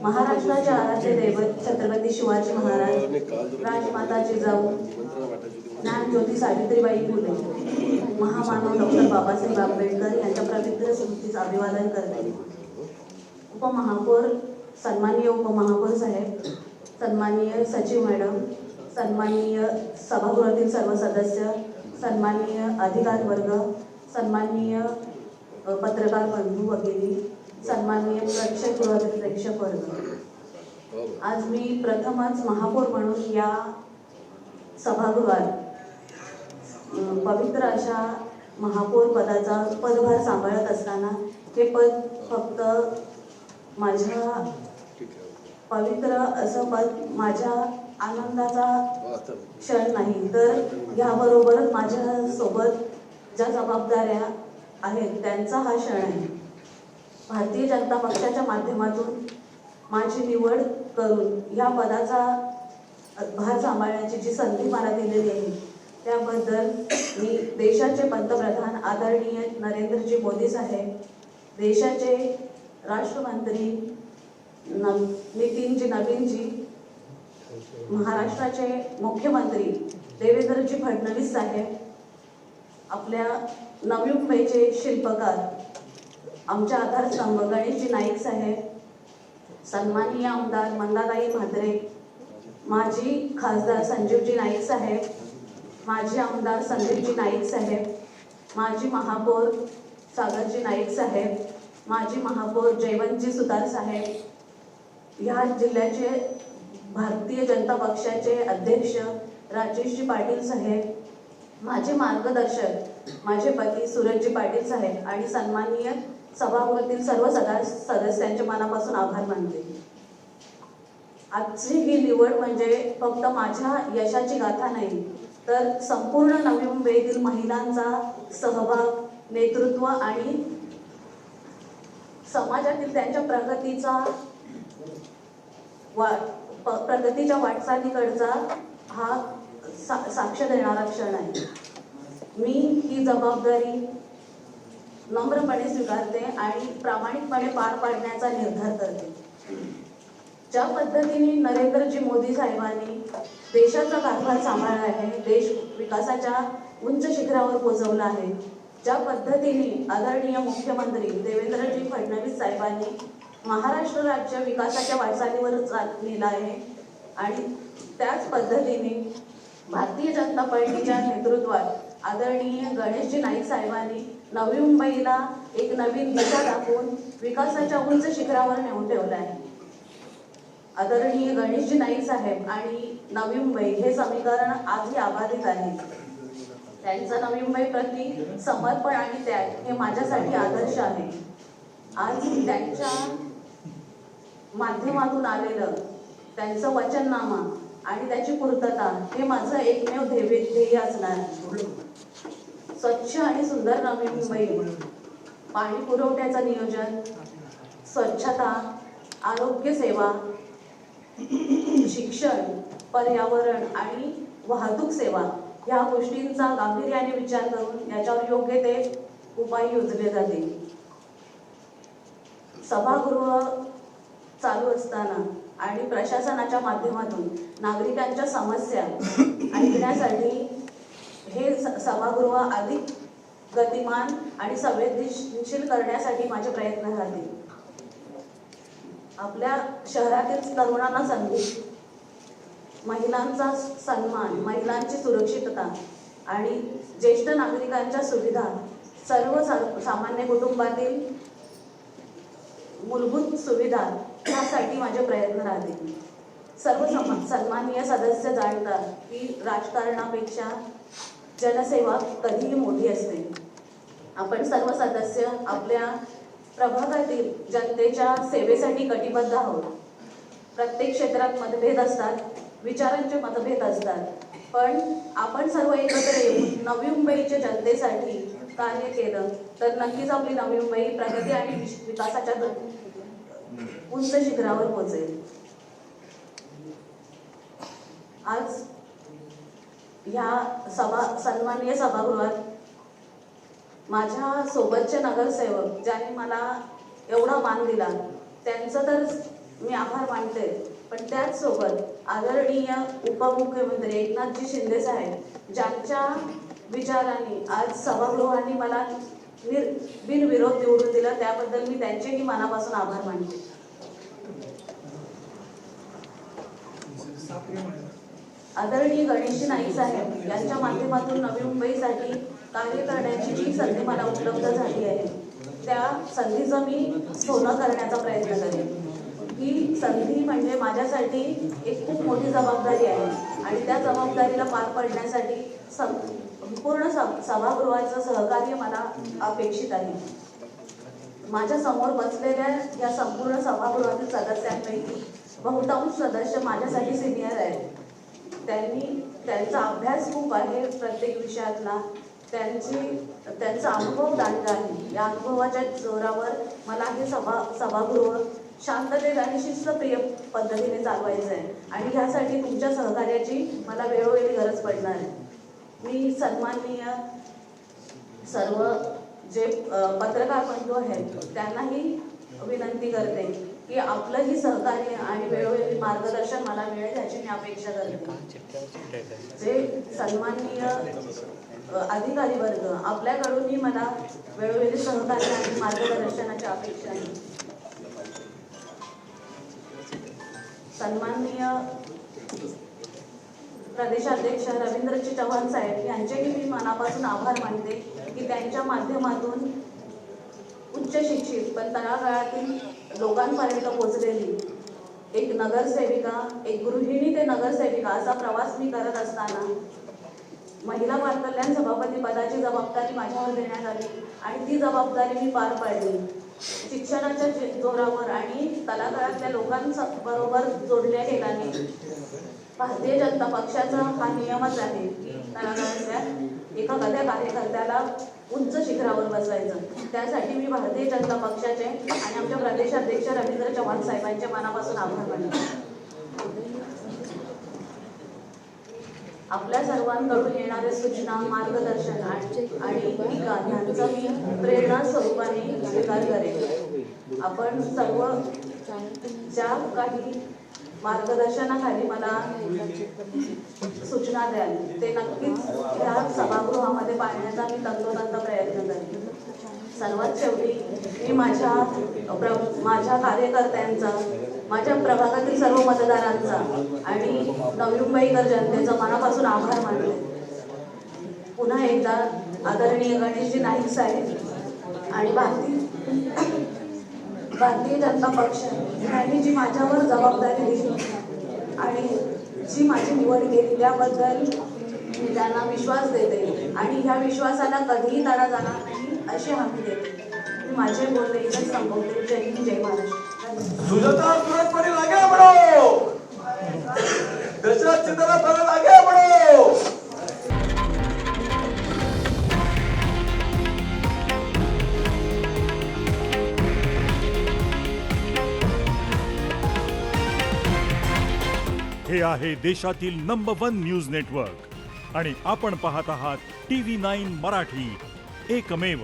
महाराष्ट्राचे आराध्य दैवत छत्रपती शिवाजी महाराज, राजमाता जिजाऊ, ज्ञानज्योती सावित्रीबाई फुले, महामानव डॉक्टर बाबासाहेब आंबेडकर यांच्या पवित्र स्मृतीस अभिवादन करते. उपमहापौर, सन्माननीय उपमहापौर साहेब, सन्माननीय सचिव मॅडम, सन्माननीय सभागृहातील सर्व सदस्य, सन्माननीय अधिकारी वर्ग, सन्माननीय पत्रकार बंधू वगैरे, सन्माननीय प्रेक्षकगृहातील प्रेक्षक वर्ग, आज मी प्रथमच महापौर म्हणून या सभागृहात पवित्र अशा महापौर पदाचा पदभार सांभाळत असताना हे पद फक्त माझ्या पवित्र असं पद माझ्या आनंदाचा क्षण नाही, तर याबरोबरच माझ्यासोबत ज्या जबाबदाऱ्या आहेत त्यांचा हा क्षण आहे. भारतीय जनता पक्षाच्या माध्यमातून माझी निवड करून या पदाचा भार सांभाळण्याची जी संधी मला दिलेली आहे त्याबद्दल मी देशाचे पंतप्रधान आदरणीय नरेंद्रजी मोदी साहेब, देशाचे राष्ट्रमंत्री नितीनजी नवीनजी, महाराष्ट्राचे मुख्यमंत्री देवेंद्रजी फडणवीस साहेब, आपल्या नवी मुंबईचे शिल्पकार आमच्या आधारस्तंभ गणेशजी नाईक साहेब, सन्माननीय आमदार मंदाताई म्हात्रे, माजी खासदार संजीवजी नाईक साहेब, माजी आमदार संदीपजी नाईक साहेब, माजी महापौर सागरजी नाईक साहेब, माजी महापौर जयवंतजी सुतार साहेब, ह्या जिल्ह्याचे भारतीय जनता पक्षाचे अध्यक्ष राजेशजी पाटील साहेब, माझे मार्गदर्शक माझे पती सूरजजी पाटील साहेब आणि सन्माननीय सभागृहातील सर्व सदस्यांचे मनापासून आभार मानते. आजची ही निवड म्हणजे फक्त माझ्या यशाची गाथा नाही, तर संपूर्ण नवी मुंबईतील महिलांचा सहभाग, नेतृत्व आणि समाजातील त्यांच्या प्रगतीच्या वाटचालीकडचा हा साक्ष देणारा क्षण आहे. मी ही जबाबदारी नम्रपणे स्वीकारते आणि प्रामाणिकपणे पार पाडण्याचा निर्धार करते. ज्या पद्धतीने नरेंद्रजी मोदी साहेबांनी देशाचा कारभार सांभाळला आहे, देश विकासाच्या उंच शिखरावर पोहोचवला आहे, ज्या पद्धतीने आदरणीय मुख्यमंत्री देवेंद्रजी फडणवीस साहेबांनी महाराष्ट्र राज्य विकासाच्या वाटचालीवर नेला आहे आणि त्याच पद्धतीने भारतीय जनता पार्टीच्या नेतृत्वात आदरणीय गणेशजी नाईक साहेबांनी नवी मुंबईला एक नवीन दिशा दाखवून विकासाच्या उंच शिखरावर नेऊन ठेवला आहे. आदरणीय गणेशजी नाईक साहेब आणि नवी मुंबई हे समीकरण आजही अबाधित आहे. त्यांचं नवी मुंबई प्रति समर्पण आणि त्याग हे माझ्यासाठी आदर्श आहे. आज त्यांच्या माध्यमातून आलेलं त्यांचं वचननामा आणि त्याची पूर्तता हे माझं एकमेव ध्येय असणार. स्वच्छ आणि सुंदर नवी मुंबई, पाणी पुरवठ्याचं नियोजन, स्वच्छता, आरोग्य सेवा, शिक्षण, पर्यावरण आणि वाहतूक सेवा ह्या गोष्टींचा गांभीर्याने विचार करून याच्यावर योग्य ते उपाय योजले जातील. सभागृह चालू असताना आणि प्रशासनाच्या माध्यमातून नागरिकांच्या समस्या ऐकण्यासाठी हे सभागृह अधिक गतिमान आणि संवेदनशील करण्यासाठी माझे प्रयत्न राहतील. आपल्या शहरातील तरुणांना संधी, महिलांचा सन्मान, महिलांची सुरक्षितता आणि ज्येष्ठ नागरिकांच्या सुविधा, सर्व सामान्य कुटुंबातील मूलभूत सुविधा यासाठी माझे प्रयत्न राहतील. सर्व सन्माननीय सदस्य जाणतात की राजकारणापेक्षा जनसेवा कधीही मोठी असते. आपण सर्व सदस्य आपल्या प्रभागातील जनतेच्या सेवेसाठी कटिबद्ध आहोत. प्रत्येक क्षेत्रात मतभेद असतात, विचारांचे मतभेद असतात, पण आपण सर्व एकत्र येऊन नवी मुंबईच्या जनतेसाठी कार्य केलं तर नक्कीच आपली नवी मुंबई प्रगती आणि विकासाच्या उंच शिखरावर पोहोचेल. आज ह्या सन्माननीय सभागृहात माझ्या सोबतचे नगरसेवक ज्यांनी मला एवढा मान दिला त्यांचं तर मी आभार मानते, पण त्याचसोबत आदरणीय उपमुख्यमंत्री एकनाथजी शिंदे साहेब ज्यांच्या विचारांनी आज सभागृहाने मला बिनविरोध निवडून दिलं, त्याबद्दल मी त्यांचेही मनापासून आभार मानते. आदरणीय गणेशजी नाईक साहेब यांच्या माध्यमातून नवी मुंबईसाठी कार्य करण्याची जी संधी मला उपलब्ध झाली आहे, त्या संधीचं मी सोनं करण्याचा प्रयत्न करेन. ही संधी म्हणजे माझ्यासाठी एक खूप मोठी जबाबदारी आहे आणि त्या जबाबदारीला पार पाडण्यासाठी पूर्ण सभागृहाचं सहकार्य मला अपेक्षित आहे. माझ्या समोर बसलेल्या या संपूर्ण सभागृहातील सदस्यांपैकी बहुतांश सदस्य माझ्यासाठी सिनियर आहेत. त्यांचा अभ्यास खूप आहे प्रत्येक विषयातला, त्यांचा अनुभव दांडगा आहे. या अनुभवाच्या जोरावर मला हे सभागृह शांततेत आणि शिस्तप्रिय पद्धतीने चालवायचं आहे आणि ह्यासाठी तुमच्या सहकार्याची मला वेळोवेळी गरज पडणार आहे. मी सन्माननीय सर्व जे पत्रकार बंधू आहेत त्यांनाही विनंती करते की आपलंही सहकार्य आणि वेळोवेळी मार्गदर्शन मला मिळेल याची मी अपेक्षा करते. जे सन्माननीय अधिकारी वर्ग आपल्याकडूनही मला वेळोवेळी सहकार्य आणि मार्गदर्शनाची अपेक्षा आहे. सन्माननीय प्रदेशाध्यक्ष रवींद्रजी चव्हाण साहेब यांचेही मी मनापासून आभार मानते की त्यांच्या माध्यमातून उच्च शिक्षित पण तळागाळातील लोकांपर्यंत पोहोचलेली एक नगरसेविका, एक गृहिणी ते नगरसेविका असा प्रवास मी करत असताना महिला बाल कल्याण सभापती पदाची जबाबदारी माझ्यावर देण्यात आली आणि ती जबाबदारी मी पार पाडली. शिक्षणाच्या जोरावर आणि तळागाळातल्या लोकांबरोबर जोडल्या गेल्याने भारतीय जनता पक्षाचा हा नियमच आहे की तळागाळातल्या एखाद्या कार्यकर्त्याला उंच शिखरावर बसवायचं. त्यासाठी मी भारतीय जनता पक्षाचे आणि आमच्या प्रदेशाध्यक्ष रवींद्र चव्हाण साहेबांचे मनापासून आभार मानते. आपल्या सर्वांकडून येणारे सूचना, मार्गदर्शन आणि टीका यांचा मी प्रेरणा स्वरूपाने स्वीकार करेन. आपण सर्व ज्या काही मार्गदर्शनाखाली मला सूचना द्याल ते नक्कीच या सभागृहामध्ये पाळण्याचा मी तंतोतंत प्रयत्न करेन. सर्वात शेवटी मी माझ्या कार्यकर्त्यांचा, माझ्या प्रभागातील सर्व मतदारांचा आणि नवी मुंबईकर जनतेचा मनापासून आभार मानते. पुन्हा एकदा आदरणीय गणेशजी नाईक साहेब आणि भारतीय जनता पक्ष यांनी जी माझ्यावर जबाबदारी दिली आणि जी माझी निवड केली त्याबद्दल मी त्यांना विश्वास देते आणि ह्या विश्वासाला कधीही तडा जाणार नाही अशी हमी देते. मी माझे बोलणे इथेच संपवते. जय हिंद, जय महाराष्ट्र. सुजाता तुरंत परे आगे बढ़ो, दशरथ चित्रा तुरंत आगे बढ़ो. हे आहे देशातील नंबर 1 न्यूज नेटवर्क आणि आपण पाहत आहात TV9 मराठी, एकमेव.